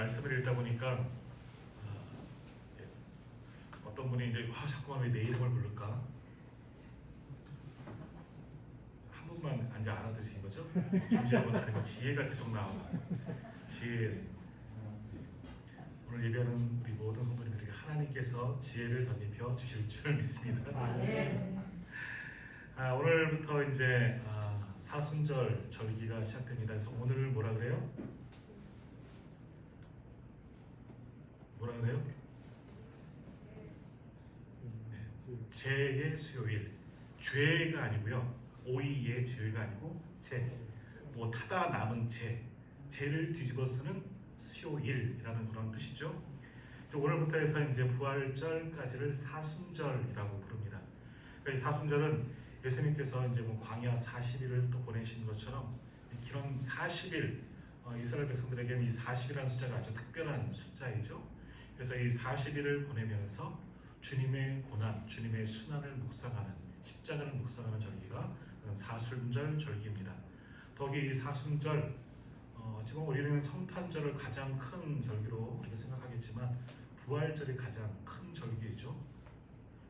말씀을 읽다 보니까 이렇게 어떤 분이 이제 자꾸만 왜 내 이름을 부를까? 한 분만 이제 알아들으신 거죠? 김지아 권사님은 지혜가 계속 나오고 지혜. 오늘 예배하는 우리 모든 성도님들에게 하나님께서 지혜를 덧입혀 주실 줄 믿습니다. 오늘부터 이제 사순절 절기가 시작됩니다. 그래서 오늘을 뭐라 그래요? 뭐라 그래요? 네, 죄의 수요일. 죄가 아니고요. 오이의 죄가 아니고 죄. 뭐 타다 남은 죄를 뒤집어 쓰는 수요일이라는 그런 뜻이죠. 오늘부터 해서 이제 부활절까지를 사순절이라고 부릅니다. 그러니까 이 사순절은 예수님께서 이제 뭐 광야 40일을 또 보내신 것처럼 이런 40일 이스라엘 백성들에게는 이 40이라는 숫자가 아주 특별한 숫자이죠. 그래서 이 40일을 보내면서 주님의 고난, 주님의 순환을 묵상하는, 십자가를 묵상하는 절기가 사순절 절기입니다. 더욱이 이 사순절 지금 우리는 성탄절을 가장 큰 절기로 우리가 생각하겠지만 부활절이 가장 큰 절기이죠.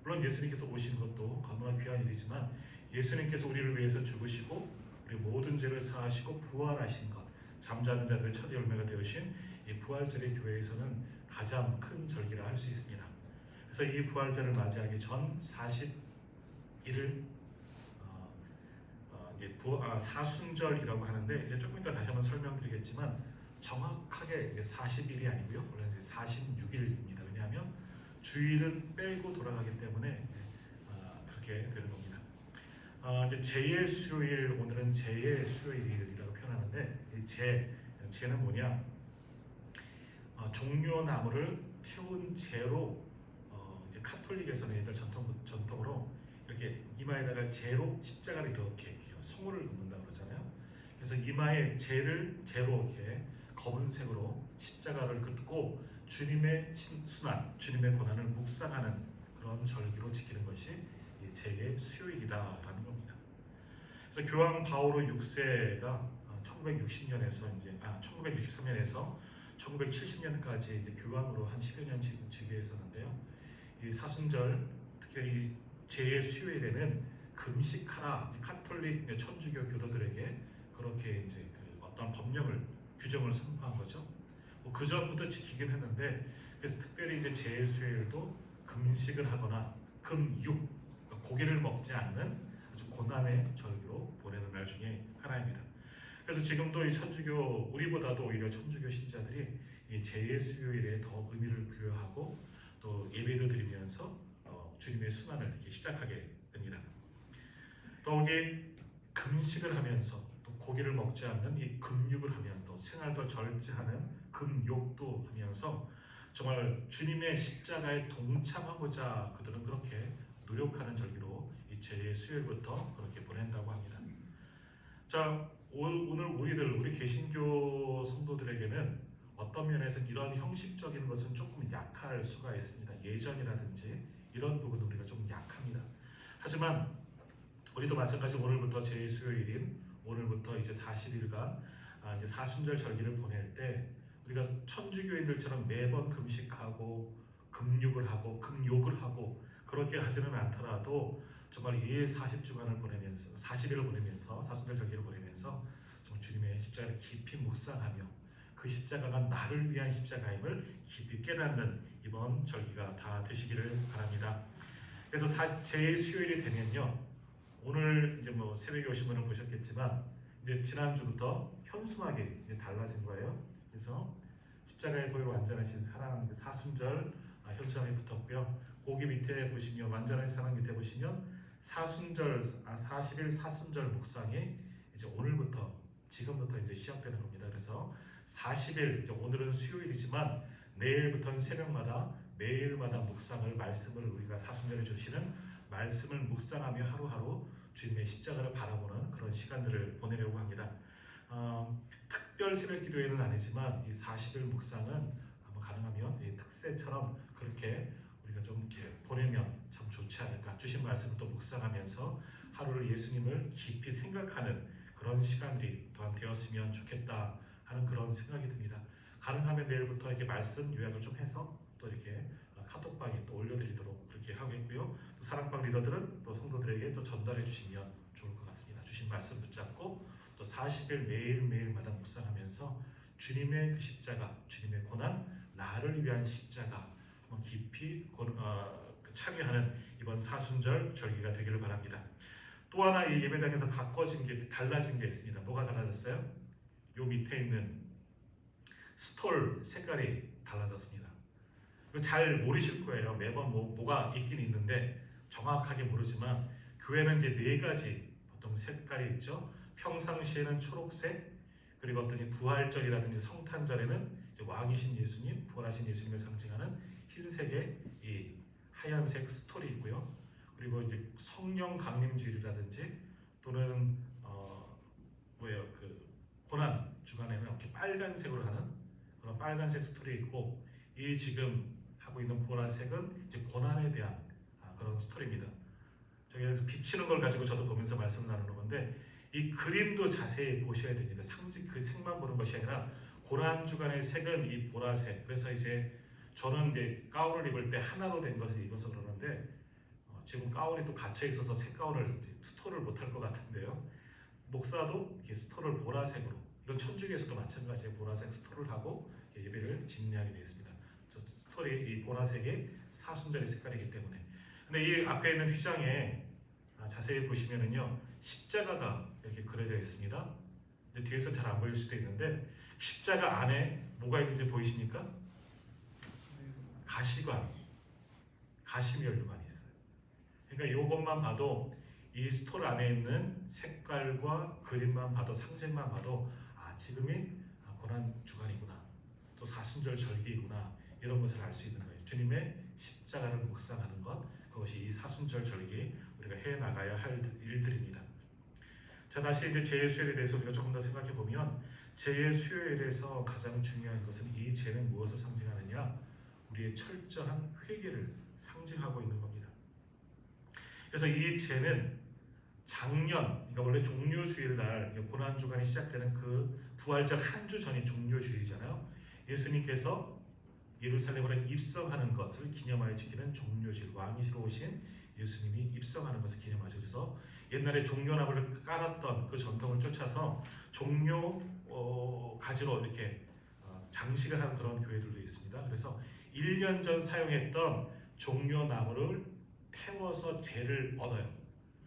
물론 예수님께서 오신 것도 너무나 귀한 일이지만 예수님께서 우리를 위해서 죽으시고 우리 모든 죄를 사하시고 부활하신 것, 잠자는 자들의 첫 열매가 되으신 이 부활절의 교회에서는 가장 큰 절기라 할 수 있습니다. 그래서 이 부활절을 맞이하기 전 40일을 사순절이라고 하는데 이제 조금 이따 다시 한번 설명드리겠지만 정확하게 이게 40일이 아니고요. 원래 이제 46일입니다. 왜냐하면 주일은 빼고 돌아가기 때문에 그렇게 되는 겁니다. 이제 제의 수요일, 오늘은 제의 수요일이라고 표현하는데 이 제는 뭐냐? 종려나무를 태운 제로 이제 카톨릭에서는 옛날 전통으로 이렇게 이마에다가 제로 십자가를 이렇게 성호를 긋는다 그러잖아요. 그래서 이마에 제로 이렇게 검은색으로 십자가를 긋고 주님의 순환, 주님의 고난을 묵상하는 그런 절기로 지키는 것이 이 제의 수요일이다라는 겁니다. 그래서 교황 바오로 6세가 1963년에서 1970년까지 이제 교황으로 한 10여 년 즉위했었는데요. 이 사순절, 특히 이 제의 수요일에는 금식하라, 카톨릭 천주교 교도들에게 그렇게 이제 어떤 규정을 선포한 거죠. 그 전부터 지키긴 했는데, 그래서 특별히 이제 제의 수요일도 금식을 하거나 금육, 그러니까 고기를 먹지 않는 아주 고난의 절기로 보내는 날 중에 하나입니다. 그래서 지금도 이 천주교, 우리보다도 오히려 천주교 신자들이 이 제의 수요일에 더 의미를 부여하고 또 예배도 드리면서 주님의 순환을 이렇게 시작하게 됩니다. 더욱이 금식을 하면서 또 고기를 먹지 않는 이 금육을 하면서 생활도 절제하는 금욕도 하면서 정말 주님의 십자가에 동참하고자 그들은 그렇게 노력하는 절기로 이 제의 수요일부터 그렇게 보낸다고 합니다. 자, 오늘 우리 개신교 성도들에게는 어떤 면에서 이런 형식적인 것은 조금 약할 수가 있습니다. 예전이라든지 이런 부분은 우리가 좀 약합니다. 하지만 우리도 마찬가지 오늘부터 제의 수요일인 오늘부터 이제 40일간 이제 사순절 절기를 보낼 때 우리가 천주교인들처럼 매번 금식하고 금육을 하고 금욕을 하고 그렇게 하지는 않더라도 정말 이 40주간을 보내면서 40일을 보내면서 사순절 절기를 보내면서 좀 주님의 십자가를 깊이 묵상하며 그 십자가가 나를 위한 십자가임을 깊이 깨닫는 이번 절기가 다 되시기를 바랍니다. 그래서 제의 수요일이 되면요. 오늘 이제 뭐 새벽에 오신 분은 보셨겠지만 이제 지난주부터 현수막이 이제 달라진 거예요. 그래서 십자가의 보혈 완전하신 사랑 이제 사순절 현수막이 붙었고요. 거기 밑에 보시면 완전하신 사랑 밑에 보시면 40일 사순절 묵상이 이제 오늘부터 지금부터 이제 시작되는 겁니다. 그래서 40일 이제 오늘은 수요일이지만 내일부터는 새벽마다 매일마다 묵상을 말씀을 우리가 사순절에 주시는 말씀을 묵상하며 하루하루 주님의 십자가를 바라보는 그런 시간들을 보내려고 합니다. 특별 새벽 기도회는 아니지만 이 40일 묵상은 가능하면 이 특세처럼 그렇게 우리가 좀 이렇게 보내면 참 좋지 않을까. 주신 말씀을 또 묵상하면서 하루를 예수님을 깊이 생각하는 그런 시간들이 또한 되었으면 좋겠다 하는 그런 생각이 듭니다. 가능하면 내일부터 이렇게 말씀 요약을 좀 해서 또 이렇게 카톡방에 또 올려드리도록 그렇게 하겠고요. 또 사랑방 리더들은 또 성도들에게 또 전달해 주시면 좋을 것 같습니다. 주신 말씀 붙잡고 또 40일 매일매일마다 묵상하면서 주님의 그 십자가, 주님의 고난, 나를 위한 십자가 깊이 참여하는 이번 사순절 절기가 되기를 바랍니다. 또 하나 이 예배당에서 바꿔진 게 달라진 게 있습니다. 뭐가 달라졌어요? 요 밑에 있는 스톨 색깔이 달라졌습니다. 잘 모르실 거예요. 매번 뭐가 있긴 있는데 정확하게 모르지만 교회는 이제 4가지 보통 색깔이 있죠. 평상시에는 초록색, 그리고 어떤 부활절이라든지 성탄절에는 이제 왕이신 예수님, 부활하신 예수님을 상징하는 흰색의 이 하얀색 스톨이 있고요. 그리고 이제 성령 강림주일이라든지 또는 그 고난 주간에는 이렇게 빨간색으로 하는 그런 빨간색 스토리 있고, 이 지금 하고 있는 보라색은 이제 고난에 대한 그런 스토리입니다. 저기에서 비치는 걸 가지고 저도 보면서 말씀 나누는 건데 이 그림도 자세히 보셔야 됩니다. 상징 그 색만 보는 것이 아니라 고난 주간의 색은 이 보라색. 그래서 이제 저는 이제 가운을 입을 때 하나로 된 것을 입어서 그러는데 지금 가운이 또 갇혀 있어서 색 가운을 스토를 못할 것 같은데요. 목사도 이렇게 스토를 보라색으로, 이런 천주교에서도 마찬가지로 보라색 스토를 하고 예배를 진행하게 되었습니다. 스토리 이 보라색의 사순절의 색깔이기 때문에. 근데 이 앞에 있는 휘장에 자세히 보시면은요 십자가가 이렇게 그려져 있습니다. 근데 뒤에서 잘 안 보일 수도 있는데 십자가 안에 뭐가 있는지 보이십니까? 가시관, 가시면류관이 있어요. 그러니까 이것만 봐도 이 스톨 안에 있는 색깔과 그림만 봐도, 상징만 봐도 지금이 고난 주간이구나, 또 사순절 절기이구나, 이런 것을 알 수 있는 거예요. 주님의 십자가를 묵상하는 것, 그것이 이 사순절 절기 우리가 해나가야 할 일들입니다. 자, 다시 이제 제의 수요일에 대해서 우리가 조금 더 생각해 보면, 제의 수요일에서 가장 중요한 것은 이 제는 무엇을 상징하느냐? 우리의 철저한 회개를 상징하고 있는 겁니다. 그래서 이 제는 작년, 그러니까 원래 종료주일날 고난주간이 시작되는 그 부활절 한 주 전이 종료주일이잖아요. 예수님께서 예루살렘으로 입성하는 것을 기념하여 지키는 종료주일, 왕이시로 오신 예수님이 입성하는 것을 기념하죠. 그래서 옛날에 종려나무를 깔았던 그 전통을 쫓아서 종려 가지로 이렇게 장식을 하는 그런 교회들도 있습니다. 그래서 1년 전 사용했던 종려나무를 태워서 제를 얻어요.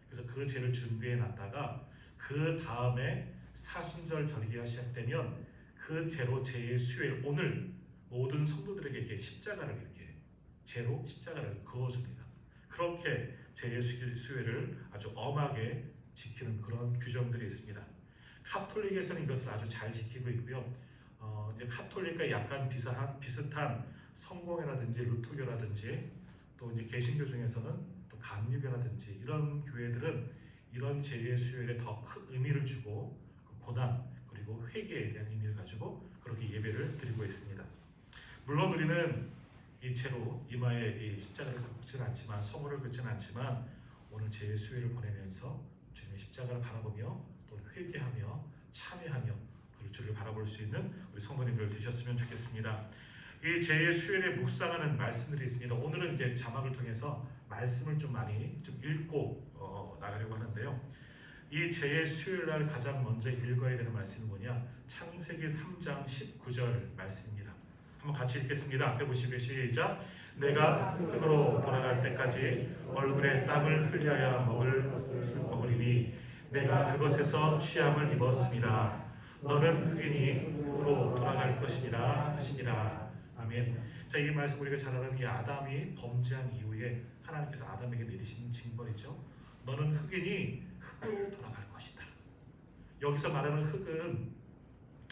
그래서 그 제를 준비해 놨다가 그 다음에 사순절 절기가 시작되면 그 제로 제의 수요일, 오늘 모든 성도들에게 이렇게 십자가를 이렇게 제로 십자가를 그어줍니다. 그렇게 제의 수요일을 아주 엄하게 지키는 그런 규정들이 있습니다. 카톨릭에서는 이것을 아주 잘 지키고 있고요. 이제 카톨릭과 약간 비슷한 성공회라든지 루터교라든지 또 이제 개신교 중에서는 또 감리교라든지 이런 교회들은 이런 제의 수요일에 더 큰 의미를 주고 고난 그리고 회개에 대한 의미를 가지고 그렇게 예배를 드리고 있습니다. 물론 우리는 이 채로 이마에 이 십자가를 긋지는 않지만, 소모를 긋지는 않지만 오늘 제의 수요일을 보내면서 주님의 십자가를 바라보며 또 회개하며 참회하며 그 주를 바라볼 수 있는 우리 성도님들 되셨으면 좋겠습니다. 이 제의 수요일에 묵상하는 말씀들이 있습니다. 오늘은 이제 자막을 통해서 말씀을 좀 많이 좀 읽고 나가려고 하는데요. 이 제의 수요일 날 가장 먼저 읽어야 되는 말씀이 뭐냐? 창세기 3장 19절 말씀입니다. 한번 같이 읽겠습니다. 앞에 보시고 시작. 내가 흙으로 돌아갈 때까지 얼굴에 땀을 흘려야 먹을 것을 먹으리니 내가 그것에서 취함을 입었습니다. 너는 흙이니 흙으로 돌아갈 것이니라 하시니라. 아멘. 자, 이 말씀 우리가 잘 아는 이 아담이 범죄한 이후에 하나님께서 아담에게 내리신 징벌이죠. 너는 흙이니 흙으로 돌아갈 것이다. 여기서 말하는 흙은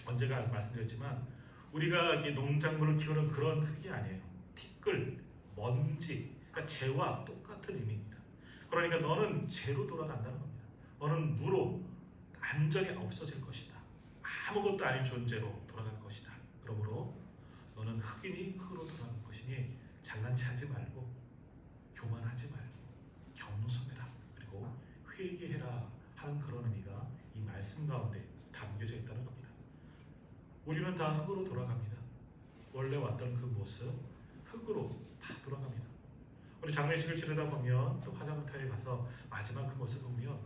언제가 말씀드렸지만 우리가 이렇게 농작물을 키우는 그런 흙이 아니에요. 티끌, 먼지, 그러니까 재와 똑같은 의미입니다. 그러니까 너는 재로 돌아간다는 겁니다. 너는 무로 완전히 없어질 것이다. 아무것도 아닌 존재로 돌아갈 것이다. 그러므로 너는 흙이니 흙으로 돌아갈 것이니 잘난 체하지 말고 교만하지 말고 겸손해라. 그리고 회개해라 하는 그런 의미가 이 말씀 가운데 담겨져 있다는 겁니다. 우리는 다 흙으로 돌아갑니다. 원래 왔던 그 모습 흙으로 다 돌아갑니다. 우리 장례식을 치르다 보면 또 화장터에 가서 마지막 그 모습을 보면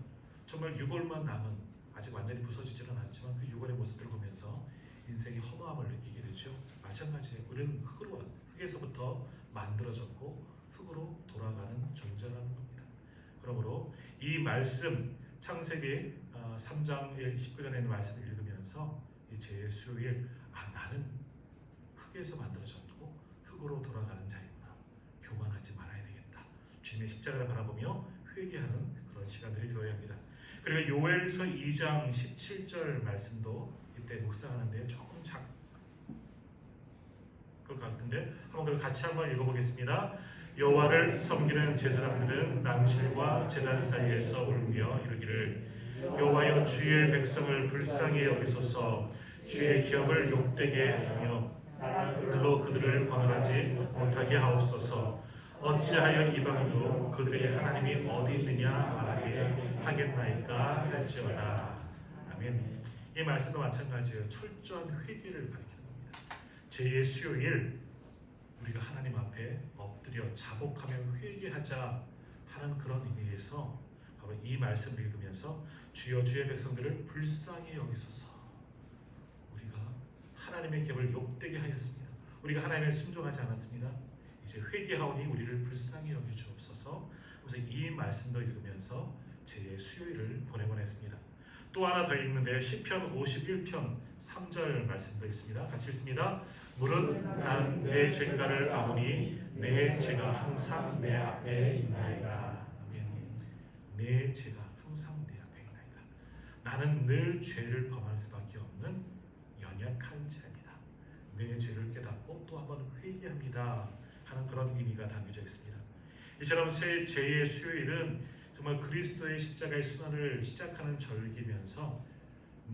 정말 유골만 남은, 아직 완전히 부서지지는 않았지만 그 유골의 모습들을 보면서 인생의 허무함을 느끼게 되죠. 마찬가지예요. 우리는 흙에서부터 만들어졌고 흙으로 돌아가는 존재라는 겁니다. 그러므로 이 말씀, 창세기 3장 19절에 있는 말씀을 읽으면서 이 죄의 수요일, 나는 흙에서 만들어졌고 흙으로 돌아가는 자이구나, 교만하지 말아야 되겠다, 주님의 십자가를 바라보며 회개하는 그런 시간들이 되어야 합니다. 그리고 요엘서 2장 17절 말씀도 이때 묵상하는데 조금 그럴 것 같은데 한번 같이 한번 읽어보겠습니다. 여호와를 섬기는 제사장들은 낭실과 제단 사이에서 울며 이르기를, 여호와여 주의 백성을 불쌍히 여기소서, 주의 기업을 욕되게 하며 들로 그들을 방언하지 못하게 하옵소서. 어찌하여 이방인도 그들의 하나님이 어디 있느냐 말하게 하겠나이까 할지어다. 아멘. 이 말씀도 마찬가지예요. 철저한 회개를 가리키는 겁니다. 죄의 수요일, 우리가 하나님 앞에 엎드려 자복하며 회개하자 하는 그런 의미에서 바로 이 말씀을 읽으면서 주여 주의 백성들을 불쌍히 여기소서. 우리가 하나님의 계획을 욕되게 하였습니다. 우리가 하나님의 순종하지 않았습니다. 이제 회개하오니 우리를 불쌍히 여겨 주옵소서. 그래서 이 말씀도 읽으면서 제 수요일을 보내곤 했습니다. 또 하나 더 읽는데요. 시편 51편 3절 말씀도 있습니다. 같이 읽습니다. 무릇 난 내 죄가를 아오니 내 죄가 항상 내 앞에 있나이다. 아멘. 내 죄가 항상 내 앞에 있나이다. 나는 늘 죄를 범할 수밖에 없는 연약한 자입니다. 내 죄를 깨닫고 또 한번 회개합니다 하는 그런 의미가 담겨져 있습니다. 이처럼 죄의 수요일은 정말 그리스도의 십자가의 순환을 시작하는 절기면서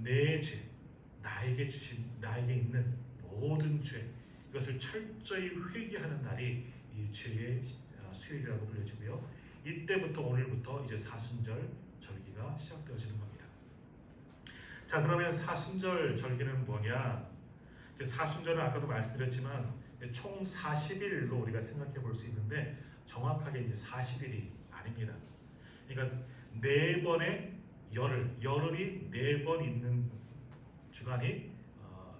내 죄, 나에게 있는 모든 죄, 이것을 철저히 회개하는 날이 이 죄의 수요일이라고 불려지고요. 이때부터 오늘부터 이제 사순절 절기가 시작되어지는 겁니다. 자, 그러면 사순절 절기는 뭐냐? 이제 사순절은 아까도 말씀드렸지만 총 40일로 우리가 생각해 볼 수 있는데 정확하게 이제 40일이 아닙니다. 그러니까 4번의 열흘이 4번 있는 주간이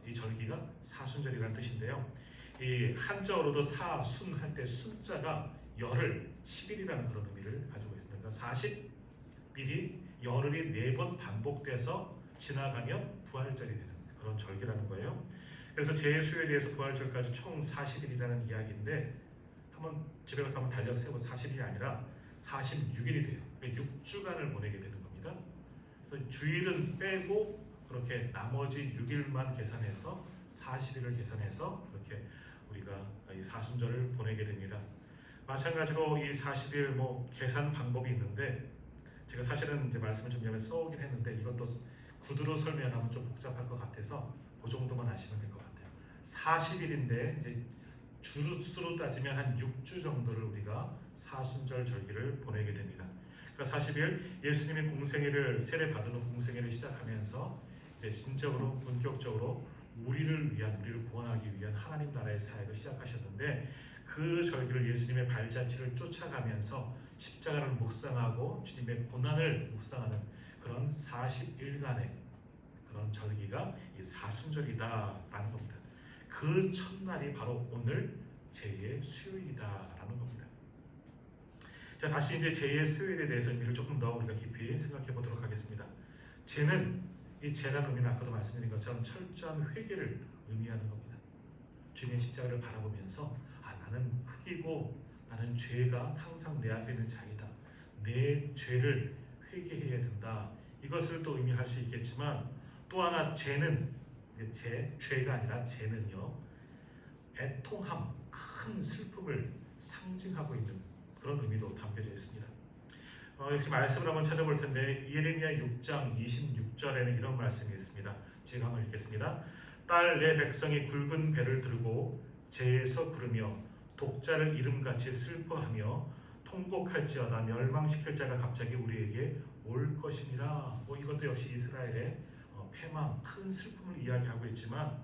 이 절기가 사순절이라는 뜻인데요. 이 한자어로도 사순 할 때 순자가 열흘, 10일이라는 그런 의미를 가지고 있습니다. 그러니까 40일이 열흘이 4번 반복돼서 지나가면 부활절이 되는 그런 절기라는 거예요. 그래서 제수요일에서 부활절까지 총 40일이라는 이야기인데 한번 집에 가서 한번 달력 세고 40일이 아니라 46일이 돼요. 그러니까 6주간을 보내게 되는 겁니다. 그래서 주일은 빼고 그렇게 나머지 6일만 계산해서 40일을 계산해서 그렇게 우리가 이 사순절을 보내게 됩니다. 마찬가지로 이 40일 계산 방법이 있는데 제가 사실은 이제 말씀을 좀 여기 써오긴 했는데 이것도 구두로 설명하면 좀 복잡할 것 같아서 그 정도만 아시면 될 것 같아요. 40일인데 이제 주수로 따지면 한 6주 정도를 우리가 사순절 절기를 보내게 됩니다. 그러니까 40일 예수님이 공생애를 세례받은 후 공생애를 시작하면서 이제 진정으로 본격적으로 우리를 구원하기 위한 하나님 나라의 사역을 시작하셨는데 그 절기를 예수님의 발자취를 쫓아가면서 십자가를 묵상하고 주님의 고난을 묵상하는 그런 40일간의 그런 절기가 이 사순절이다라는 겁니다. 그 첫날이 바로 오늘 제2의 수요일이다라는 겁니다. 자, 다시 이제 제2의 수요일에 대해서 의미를 조금 더 우리가 깊이 생각해 보도록 하겠습니다. 죄는 이 죄라는 의미는 아까도 말씀드린 것처럼 철저한 회개를 의미하는 겁니다. 주님의 십자가를 바라보면서 나는 흙이고 나는 죄가 항상 내 앞에 있는 자이다. 내 죄를 회개해야 된다. 이것을 또 의미할 수 있겠지만 또 하나 죄는 죄가 아니라 죄는요, 애통함, 큰 슬픔을 상징하고 있는 그런 의미도 담겨져 있습니다. 역시 말씀을 한번 찾아볼 텐데 예레미야 6장 26절에는 이런 말씀이 있습니다. 제가 한번 읽겠습니다. 딸 내 백성이 굵은 배를 들고 죄에서 부르며 독자를 이름같이 슬퍼하며 통곡할지어다. 멸망시킬 자가 갑자기 우리에게 올 것이니라. 이것도 역시 이스라엘의 패망, 큰 슬픔을 이야기하고 있지만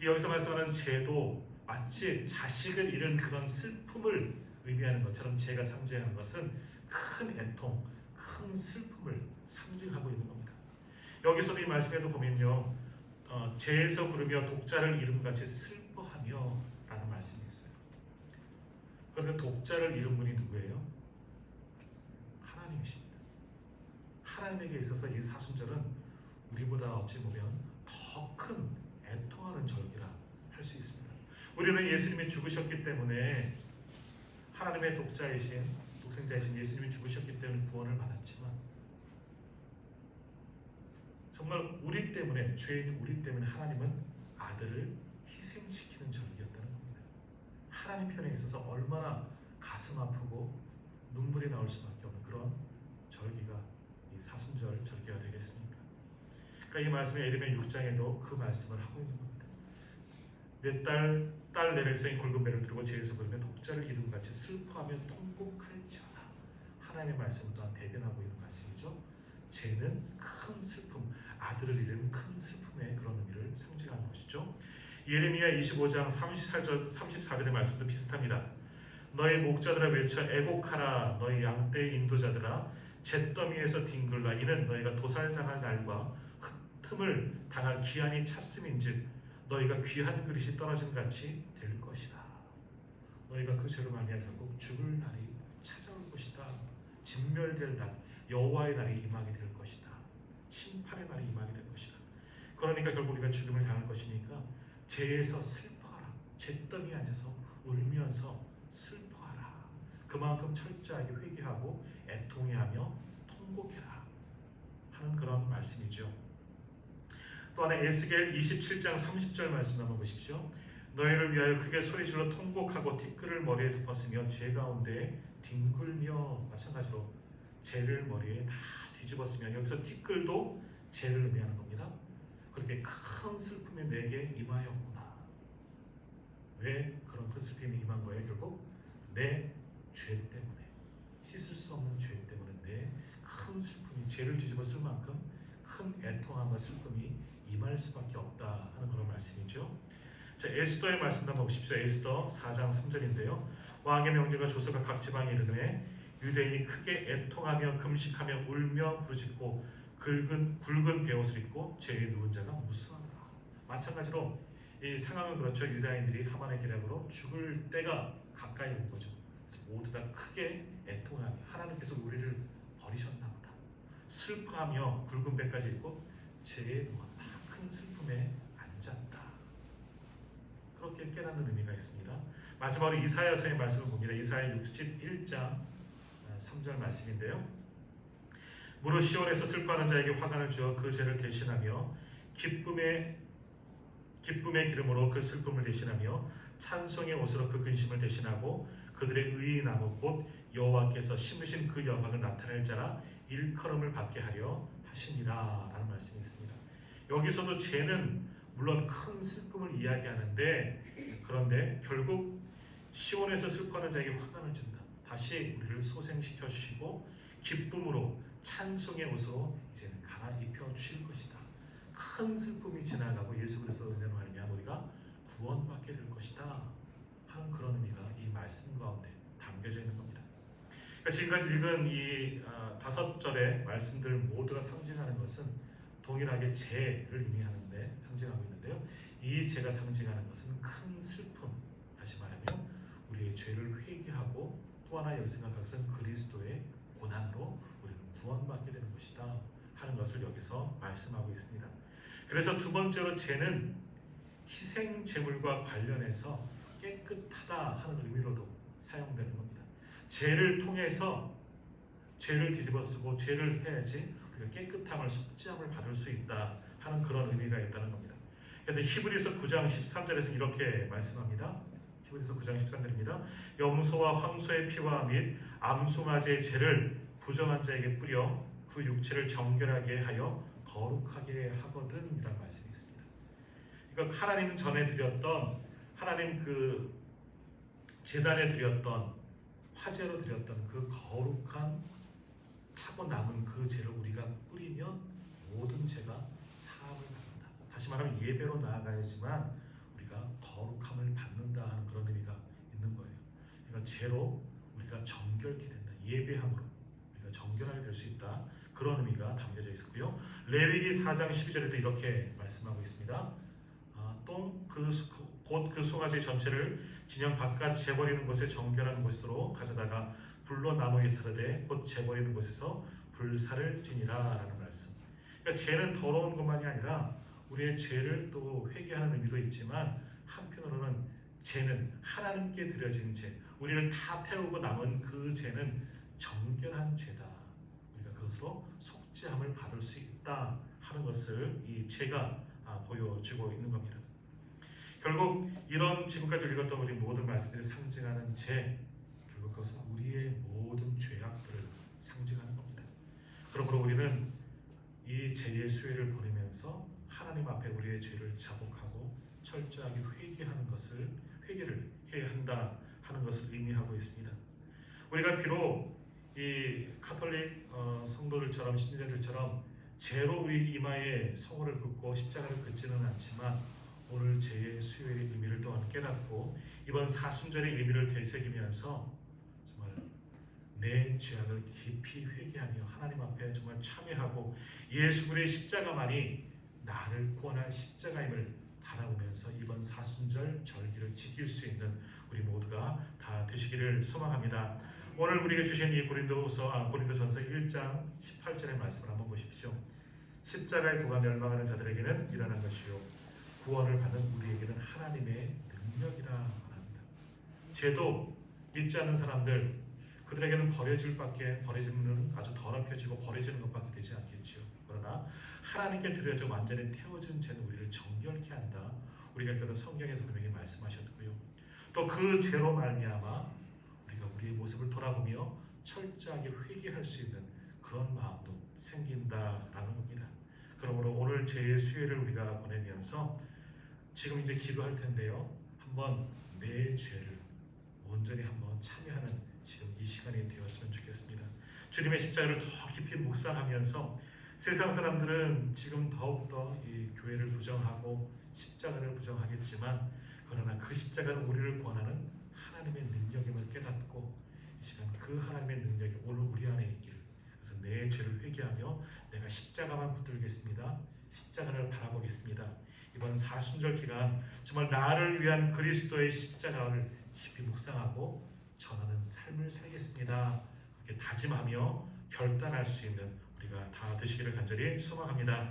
여기서 말씀하는 죄도 마치 자식을 잃은 그런 슬픔을 의미하는 것처럼 죄가 상징하는 것은 큰 애통, 큰 슬픔을 상징하고 있는 겁니다. 여기서도 이 말씀에도 보면요, 죄에서 부르며 독자를 이름같이 슬퍼하며 라는 말씀이 있어요. 그런데 독자를 잃은 분이 누구예요? 하나님이십니다. 하나님에게 있어서 이 사순절은 우리보다 어찌 보면 더 큰 애통하는 절기라 할 수 있습니다. 우리는 예수님이 죽으셨기 때문에 하나님의 독생자이신 예수님이 죽으셨기 때문에 구원을 받았지만 정말 우리 때문에, 죄인인 우리 때문에 하나님은 아들을 희생시키는 절기였다는 겁니다. 하나님 편에 있어서 얼마나 가슴 아프고 눈물이 나올 수밖에 없는 그런 절기가 이 사순절 절기가 되겠습니까? 그러니까 이 말씀이 예레미야 6장에도 그 말씀을 하고 있는 겁니다. 내 딸 내 백성이 굵은 배를 들고 죄에서 부르며 독자를 이름같이 슬퍼하며 통곡할지어다. 하나님의 말씀을 또한 대변하고 있는 말씀이죠. 죄는 큰 슬픔, 아들을 잃은 큰 슬픔의 그런 의미를 상징하는 것이죠. 예레미야 25장 34절의 말씀도 비슷합니다. 너희 목자들아 외쳐 애곡하라. 너희 양떼 인도자들아 잿더미에서 뒹굴라. 이는 너희가 도살당할 날과 틈을 당할 기한이 찼음인즉 너희가 귀한 그릇이 떨어진 같이 될 것이다. 너희가 그 죄로 말미암아 결국 죽을 날이 찾아올 것이다. 진멸될 날, 여호와의 날이 임하게 될 것이다. 심판의 날이 임하게 될 것이다. 그러니까 결국 우리가 죽음을 당할 것이니까 죄에서 슬퍼하라. 잿더미에 앉아서 울면서 슬퍼하라. 그만큼 철저하게 회개하고 애통해하며 통곡해라 하는 그런 말씀이죠. 또 하나 에스겔 27장 30절 말씀 한번 보십시오. 너희를 위하여 크게 소리질러 통곡하고 티끌을 머리에 덮었으며 죄 가운데 뒹굴며, 마찬가지로 죄를 머리에 다 뒤집었으며, 여기서 티끌도 죄를 의미하는 겁니다. 그렇게 큰 슬픔이 내게 임하였구나. 왜 그런 큰 슬픔이 임한 거예요? 결국 내 죄 때문에, 씻을 수 없는 죄 때문에 내 큰 슬픔이, 죄를 뒤집었을 만큼 큰 애통함과 슬픔이 임할 수밖에 없다 하는 그런 말씀이죠. 자, 에스더의 말씀도 한번 보십시오. 에스더 4장 3절인데요. 왕의 명령과 조서가 각 지방에 이르매 유대인이 크게 애통하며 금식하며 울며 부르짖고 굵은 베옷을 입고 죄에 누운 자가 무수하더라. 마찬가지로 이 상황은 그렇죠. 유다인들이 하만의 계략으로 죽을 때가 가까이 온 거죠. 그래서 모두 다 크게 애통하며 하나님께서 우리를 버리셨나 보다. 슬퍼하며 굵은 배까지 입고 죄에 누웠다. 큰 슬픔에 앉았다. 그렇게 깨닫는 의미가 있습니다. 마지막으로 이사야서의 말씀을 봅니다. 이사야 61장 3절 말씀인데요. 무릇 시온에서 슬퍼하는 자에게 화관을 주어 그 죄를 대신하며 기쁨의 기름으로 그 슬픔을 대신하며 찬송의 옷으로 그 근심을 대신하고 그들의 의의 나무 곧 여호와께서 심으신 그 영광을 나타낼 자라 일컬음을 받게 하려 하시니라 라는 말씀이 있습니다. 여기서도 죄는 물론 큰 슬픔을 이야기하는데, 그런데 결국 시온에서 슬퍼하는 자에게 화관을 준다. 다시 우리를 소생시켜 주시고 기쁨으로 찬송의 옷으로 이제는 갈아입혀 주실 것이다. 큰 슬픔이 지나가고 예수 그리스도로 인해 말미암아 우리가 구원받게 될 것이다 하는 그런 의미가 이 말씀 가운데 담겨져 있는 겁니다. 그러니까 지금까지 읽은 이 5절의 말씀들 모두가 상징하는 것은 동일하게 죄를 의미하는데 상징하고 있는데요. 이 죄가 상징하는 것은 큰 슬픔, 다시 말하면 우리의 죄를 회개하고 또 하나 여기 생각할 것은 그리스도의 고난으로 우리는 구원받게 되는 것이다 하는 것을 여기서 말씀하고 있습니다. 그래서 두 번째로 죄는 희생 제물과 관련해서 깨끗하다 하는 의미로도 사용되는 겁니다. 죄를 통해서 죄를 뒤집어쓰고 죄를 해야지 우리가 깨끗함을, 속죄함을 받을 수 있다 하는 그런 의미가 있다는 겁니다. 그래서 히브리서 9장 13절에서 이렇게 말씀합니다. 히브리서 9장 13절입니다. 염소와 황소의 피와 및 암송아지의 죄를 부정한 자에게 뿌려 그 육체를 정결하게 하여 거룩하게 하거든 이라는 말씀이 있습니다. 그러니까 하나님 전에 드렸던, 하나님 그 제단에 드렸던, 화제로 드렸던 그 거룩한 타고 남은 그 죄를 우리가 뿌리면 모든 죄가 사함을 받는다. 다시 말하면 예배로 나아가야지만 우리가 거룩함을 받는다 죄로 우리가 정결케 된다. 예배함으로 우리가 정결하게 될 수 있다. 그런 의미가 담겨져 있고요. 레위기 4장 12절에도 이렇게 말씀하고 있습니다. 곧 그 송아지 전체를 진영 바깥 재버리는 곳에 정결한 곳으로 가져다가 불로 나무에 스르되 곧 재버리는 곳에서 불사를 지니라 라는 말씀. 그러니까 죄는 더러운 것만이 아니라 우리의 죄를 또 회개하는 의미도 있지만 한편으로는 죄는 하나님께 드려진 죄, 우리를 다 태우고 남은 그 죄는 정결한 죄다. 우리가 그것으로 속죄함을 받을 수 있다 하는 것을 이 죄가 보여주고 있는 겁니다. 결국 이런 지금까지 읽었던 우리 모든 말씀들이 상징하는 죄, 결국 그것은 우리의 모든 죄악들을 상징하는 겁니다. 그러므로 우리는 이 죄의 수혜를 보내면서 하나님 앞에 우리의 죄를 자복하고 철저하게 회개를 해야 한다 하는 것을 의미하고 있습니다. 우리가 비록 이 카톨릭 성도들처럼 신자들처럼 죄로 우리 이마에 성호를 긋고 십자가를 긋지는 않지만 오늘 죄의 수요의 의미를 또한 깨닫고 이번 사순절의 의미를 되새기면서 정말 내 죄악을 깊이 회개하며 하나님 앞에 정말 참회하고 예수 그리스도의 십자가만이 나를 구원할 십자가임을 바라보면서 이번 사순절 절기를 지킬 수 있는 우리 모두가 다 되시기를 소망합니다. 오늘 우리에게 주신 이 고린도전서 1장 18절의 말씀을 한번 보십시오. 십자가의 도가 멸망하는 자들에게는 일어난 것이요 구원을 받는 우리에게는 하나님의 능력이라 말합니다. 죄도 믿지 않는 사람들 그들에게는 버려지는 아주 더럽혀지고 버려지는 것밖에 되지 않겠죠. 그러나 하나님께 드려져 완전히 태워진 죄는 우리를 정결케 한다. 우리가 그런 성경에서 분명히 말씀하셨고요. 또 그 죄로 말미암아 우리가 우리의 모습을 돌아보며 철저하게 회개할 수 있는 그런 마음도 생긴다라는 겁니다. 그러므로 오늘 죄의 수혜를 우리가 보내면서 지금 이제 기도할 텐데요. 한번 내 죄를 온전히 한번 참여하는 지금 이 시간이 되었으면 좋겠습니다. 주님의 십자가를 더 깊이 묵상하면서 세상 사람들은 지금 더욱더 이 교회를 부정하고 십자가를 부정하겠지만 그러나 그 십자가는 우리를 구원하는 하나님의 능력임을 깨닫고 이 시간 그 하나님의 능력이 오늘 우리 안에 있기를 그래서 내 죄를 회개하며 내가 십자가만 붙들겠습니다. 십자가를 바라보겠습니다. 이번 사순절 기간 정말 나를 위한 그리스도의 십자가를 깊이 묵상하고 전하는 삶을 살겠습니다. 그렇게 다짐하며 결단할 수 있는 우리가 다 되시기를 간절히 소망합니다.